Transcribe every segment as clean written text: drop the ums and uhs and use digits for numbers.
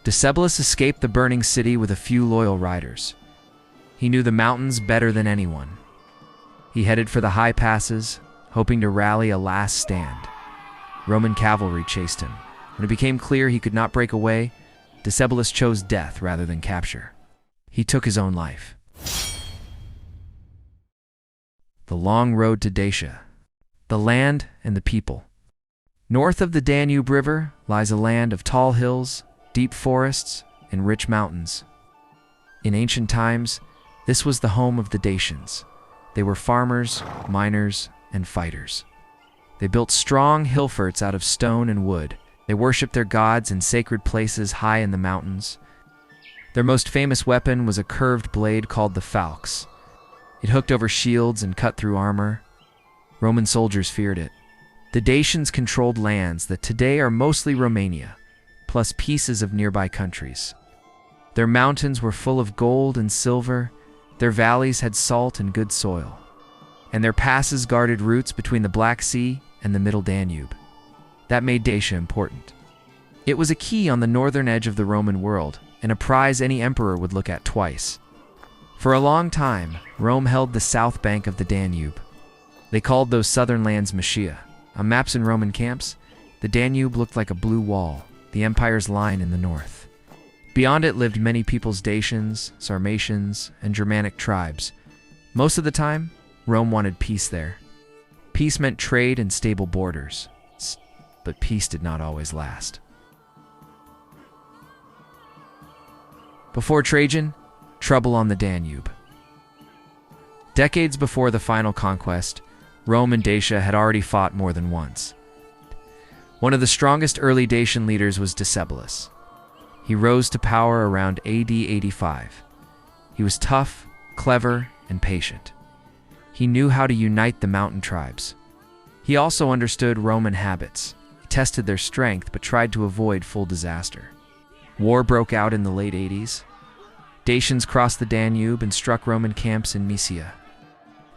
Decebalus escaped the burning city with a few loyal riders. He knew the mountains better than anyone. He headed for the high passes, hoping to rally a last stand. Roman cavalry chased him. When it became clear he could not break away, Decebalus chose death rather than capture. He took his own life. The long road to Dacia. The land and the people. North of the Danube River lies a land of tall hills, deep forests, and rich mountains. In ancient times, this was the home of the Dacians. They were farmers, miners, and fighters. They built strong hill forts out of stone and wood. They worshipped their gods in sacred places high in the mountains. Their most famous weapon was a curved blade called the falx. It hooked over shields and cut through armor. Roman soldiers feared it. The Dacians controlled lands that today are mostly Romania, plus pieces of nearby countries. Their mountains were full of gold and silver, their valleys had salt and good soil, and their passes guarded routes between the Black Sea and the Middle Danube. That made Dacia important. It was a key on the northern edge of the Roman world, and a prize any emperor would look at twice. For a long time, Rome held the south bank of the Danube. They called those southern lands Moesia. On maps in Roman camps, the Danube looked like a blue wall, the empire's line in the north. Beyond it lived many peoples: Dacians, Sarmatians, and Germanic tribes. Most of the time, Rome wanted peace there. Peace meant trade and stable borders, but peace did not always last. Before Trajan, trouble on the Danube. Decades before the final conquest, Rome and Dacia had already fought more than once. One of the strongest early Dacian leaders was Decebalus. He rose to power around AD 85. He was tough, clever, and patient. He knew how to unite the mountain tribes. He also understood Roman habits. He tested their strength but tried to avoid full disaster. War broke out in the late 80s. Dacians crossed the Danube and struck Roman camps in Mysia.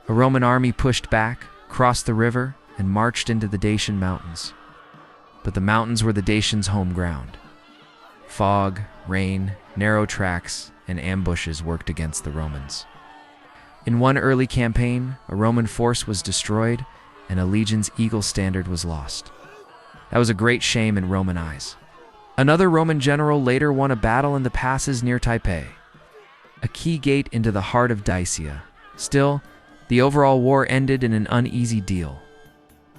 A Roman army pushed back, crossed the river, and marched into the Dacian mountains. But the mountains were the Dacians' home ground. Fog, rain, narrow tracks, and ambushes worked against the Romans. In one early campaign, a Roman force was destroyed, and a legion's eagle standard was lost. That was a great shame in Roman eyes. Another Roman general later won a battle in the passes near Taipei, a key gate into the heart of Dacia. Still, the overall war ended in an uneasy deal.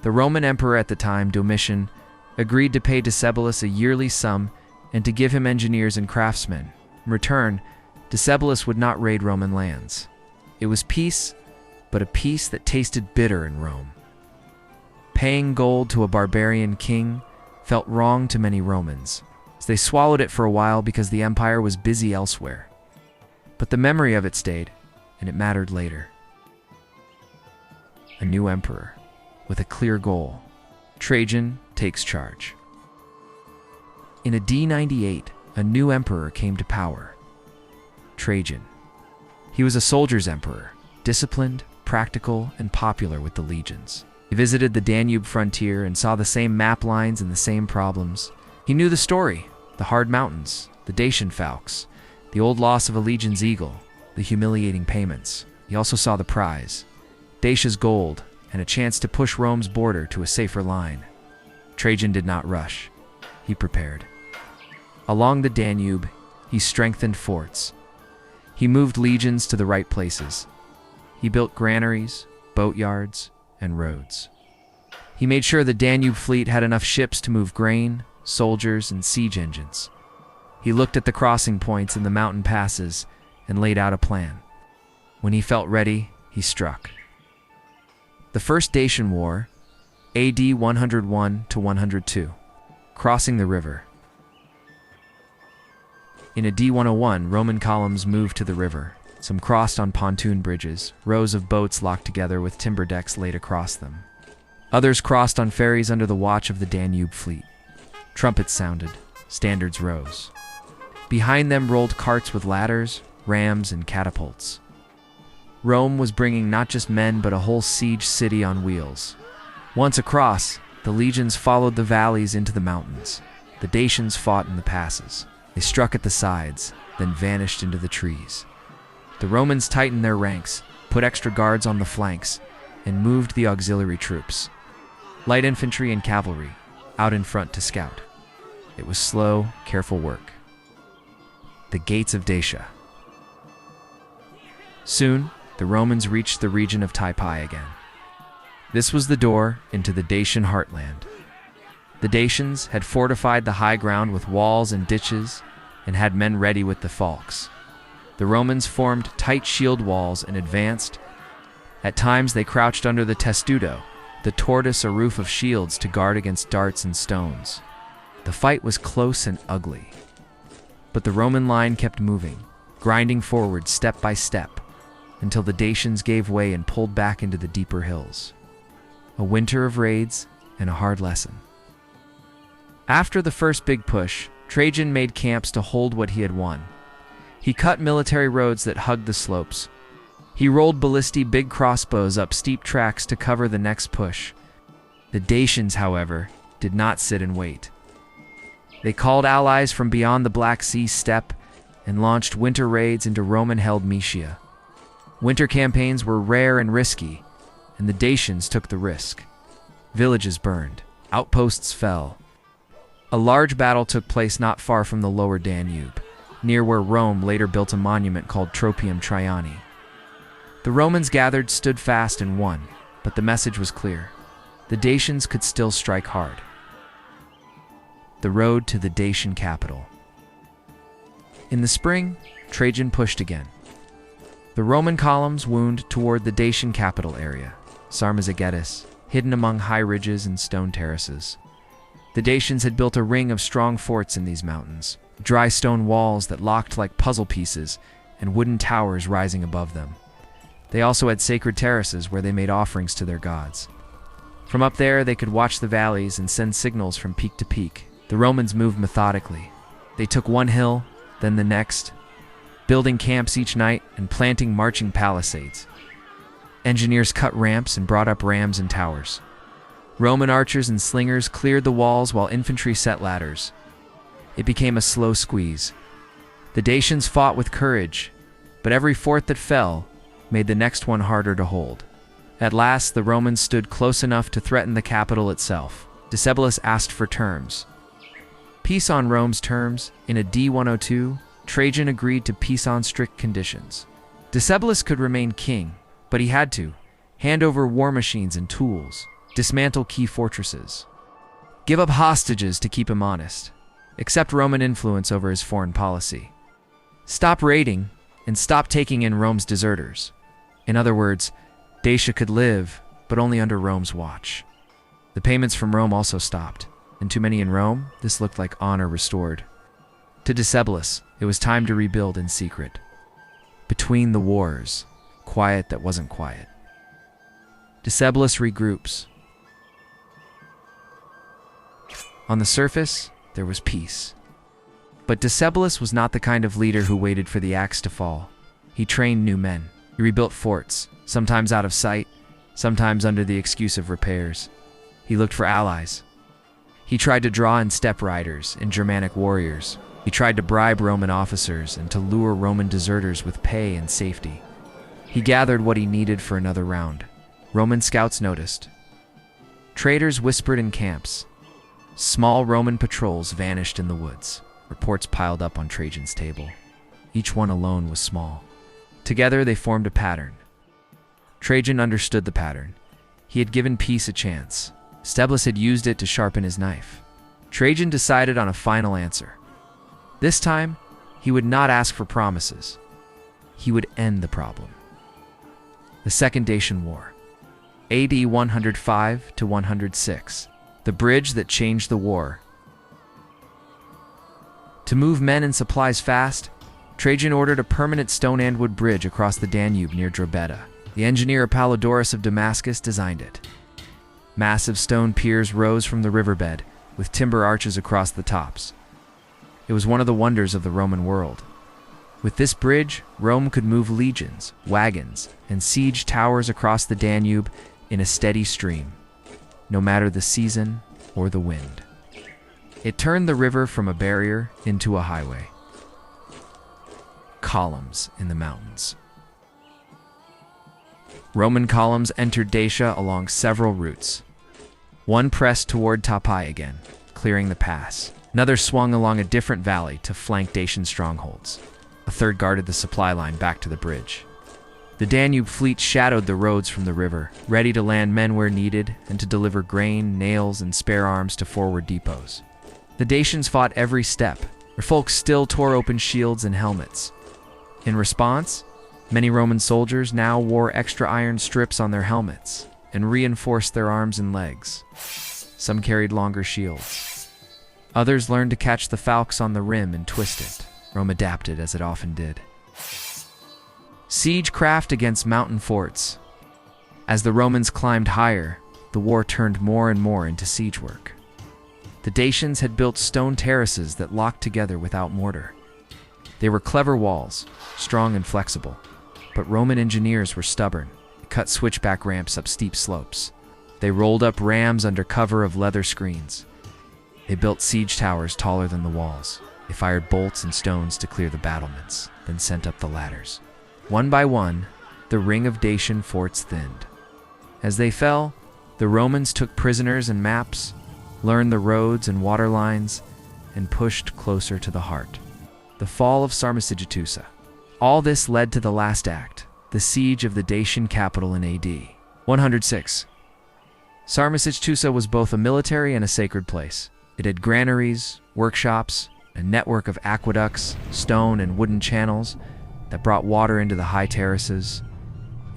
The Roman emperor at the time, Domitian, agreed to pay Decebalus a yearly sum and to give him engineers and craftsmen. In return, Decebalus would not raid Roman lands. It was peace, but a peace that tasted bitter in Rome. Paying gold to a barbarian king felt wrong to many Romans, as they swallowed it for a while because the empire was busy elsewhere. But the memory of it stayed, and it mattered later. A new emperor, with a clear goal. Trajan takes charge. In AD 98, a new emperor came to power. Trajan. He was a soldier's emperor, disciplined, practical, and popular with the legions. He visited the Danube frontier and saw the same map lines and the same problems. He knew the story: the hard mountains, the Dacian falx, the old loss of a legion's eagle, the humiliating payments. He also saw the prize: Dacia's gold, and a chance to push Rome's border to a safer line. Trajan did not rush. He prepared. Along the Danube, he strengthened forts. He moved legions to the right places. He built granaries, boatyards, and roads. He made sure the Danube fleet had enough ships to move grain, soldiers, and siege engines. He looked at the crossing points in the mountain passes and laid out a plan. When he felt ready, he struck. The First Dacian War, AD 101 to 102, crossing the river. In AD 101, Roman columns moved to the river. Some crossed on pontoon bridges, rows of boats locked together with timber decks laid across them. Others crossed on ferries under the watch of the Danube fleet. Trumpets sounded, standards rose. Behind them rolled carts with ladders, rams, and catapults. Rome was bringing not just men but a whole siege city on wheels. Once across, the legions followed the valleys into the mountains. The Dacians fought in the passes. They struck at the sides, then vanished into the trees. The Romans tightened their ranks, put extra guards on the flanks, and moved the auxiliary troops, light infantry and cavalry, out in front to scout. It was slow, careful work. The Gates of Dacia. Soon, the Romans reached the region of Typi again. This was the door into the Dacian heartland. The Dacians had fortified the high ground with walls and ditches and had men ready with the falx. The Romans formed tight shield walls and advanced. At times they crouched under the testudo, the tortoise or roof of shields, to guard against darts and stones. The fight was close and ugly. But the Roman line kept moving, grinding forward step by step, until the Dacians gave way and pulled back into the deeper hills. A winter of raids and a hard lesson. After the first big push, Trajan made camps to hold what he had won. He cut military roads that hugged the slopes. He rolled ballistae big crossbows up steep tracks to cover the next push. The Dacians, however, did not sit and wait. They called allies from beyond the Black Sea steppe and launched winter raids into Roman-held Moesia. Winter campaigns were rare and risky, and the Dacians took the risk. Villages burned, outposts fell. A large battle took place not far from the lower Danube, near where Rome later built a monument called Tropium Traiani. The Romans gathered, stood fast, and won, but the message was clear. The Dacians could still strike hard. The road to the Dacian capital. In the spring, Trajan pushed again. The Roman columns wound toward the Dacian capital area, Sarmizegetusa, hidden among high ridges and stone terraces. The Dacians had built a ring of strong forts in these mountains, dry stone walls that locked like puzzle pieces, and wooden towers rising above them. They also had sacred terraces where they made offerings to their gods. From up there, they could watch the valleys and send signals from peak to peak. The Romans moved methodically. They took one hill, then the next, building camps each night and planting marching palisades. Engineers cut ramps and brought up rams and towers. Roman archers and slingers cleared the walls while infantry set ladders. It became a slow squeeze. The Dacians fought with courage, but every fort that fell made the next one harder to hold. At last, the Romans stood close enough to threaten the capital itself. Decebalus asked for terms. Peace on Rome's terms. In a D-102, Trajan agreed to peace on strict conditions. Decebalus could remain king, but he had to hand over war machines and tools, dismantle key fortresses, give up hostages to keep him honest, accept Roman influence over his foreign policy, stop raiding, and stop taking in Rome's deserters. In other words, Dacia could live, but only under Rome's watch. The payments from Rome also stopped, and to many in Rome, this looked like honor restored. To Decebalus, it was time to rebuild in secret. Between the wars, quiet that wasn't quiet. Decebalus regroups. On the surface, there was peace. But Decebalus was not the kind of leader who waited for the axe to fall. He trained new men. He rebuilt forts, sometimes out of sight, sometimes under the excuse of repairs. He looked for allies. He tried to draw in steppe riders and Germanic warriors. He tried to bribe Roman officers and to lure Roman deserters with pay and safety. He gathered what he needed for another round. Roman scouts noticed. Traitors whispered in camps. Small Roman patrols vanished in the woods. Reports piled up on Trajan's table. Each one alone was small. Together they formed a pattern. Trajan understood the pattern. He had given peace a chance. Decebalus had used it to sharpen his knife. Trajan decided on a final answer. This time, he would not ask for promises. He would end the problem. The Second Dacian War. AD 105 to 106. The bridge that changed the war. To move men and supplies fast, Trajan ordered a permanent stone and wood bridge across the Danube near Drobeta. The engineer Apollodorus of Damascus designed it. Massive stone piers rose from the riverbed, with timber arches across the tops. It was one of the wonders of the Roman world. With this bridge, Rome could move legions, wagons, and siege towers across the Danube in a steady stream, no matter the season or the wind. It turned the river from a barrier into a highway. Columns in the mountains. Roman columns entered Dacia along several routes. One pressed toward Tapai again, clearing the pass. Another swung along a different valley to flank Dacian strongholds. A third guarded the supply line back to the bridge. The Danube fleet shadowed the roads from the river, ready to land men where needed and to deliver grain, nails, and spare arms to forward depots. The Dacians fought every step. Their folks still tore open shields and helmets. In response, many Roman soldiers now wore extra iron strips on their helmets and reinforced their arms and legs. Some carried longer shields. Others learned to catch the falx on the rim and twist it. Rome adapted, as it often did. Siegecraft against mountain forts. As the Romans climbed higher, the war turned more and more into siege work. The Dacians had built stone terraces that locked together without mortar. They were clever walls, strong and flexible, but Roman engineers were stubborn. They cut switchback ramps up steep slopes. They rolled up rams under cover of leather screens. They built siege towers taller than the walls. They fired bolts and stones to clear the battlements, then sent up the ladders. One by one, the ring of Dacian forts thinned. As they fell, the Romans took prisoners and maps, learned the roads and water lines, and pushed closer to the heart. The fall of Sarmizegetusa. All this led to the last act, the siege of the Dacian capital in AD 106. Sarmizegetusa was both a military and a sacred place. It had granaries, workshops, a network of aqueducts, stone and wooden channels that brought water into the high terraces.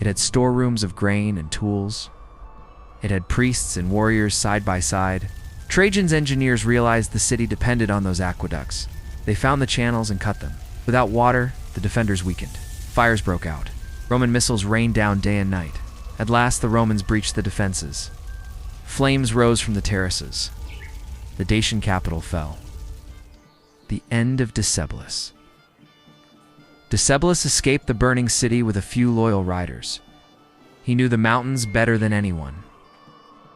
It had storerooms of grain and tools. It had priests and warriors side by side. Trajan's engineers realized the city depended on those aqueducts. They found the channels and cut them. Without water, the defenders weakened. Fires broke out. Roman missiles rained down day and night. At last, the Romans breached the defenses. Flames rose from the terraces. The Dacian capital fell. The end of Decebalus. Decebalus escaped the burning city with a few loyal riders. He knew the mountains better than anyone.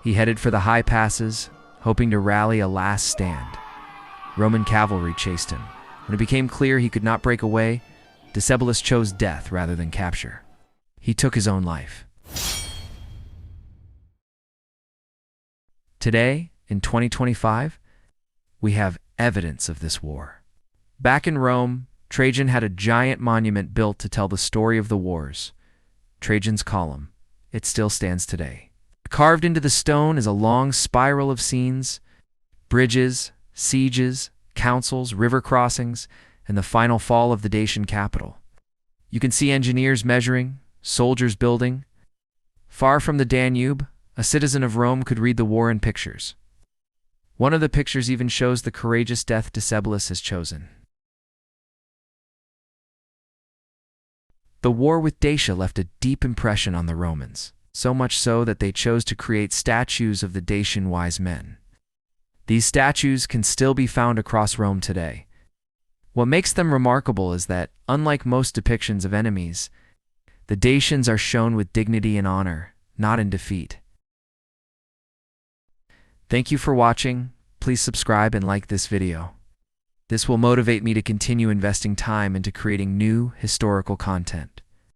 He headed for the high passes, hoping to rally a last stand. Roman cavalry chased him. When it became clear he could not break away, Decebalus chose death rather than capture. He took his own life. Today, in 2025, we have evidence of this war. Back in Rome, Trajan had a giant monument built to tell the story of the wars. Trajan's Column. It still stands today. Carved into the stone is a long spiral of scenes, bridges, sieges, councils, river crossings, and the final fall of the Dacian capital. You can see engineers measuring, soldiers building. Far from the Danube, a citizen of Rome could read the war in pictures. One of the pictures even shows the courageous death Decebalus has chosen. The war with Dacia left a deep impression on the Romans, so much so that they chose to create statues of the Dacian wise men. These statues can still be found across Rome today. What makes them remarkable is that, unlike most depictions of enemies, the Dacians are shown with dignity and honor, not in defeat. Thank you for watching. Please subscribe and like this video. This will motivate me to continue investing time into creating new historical content.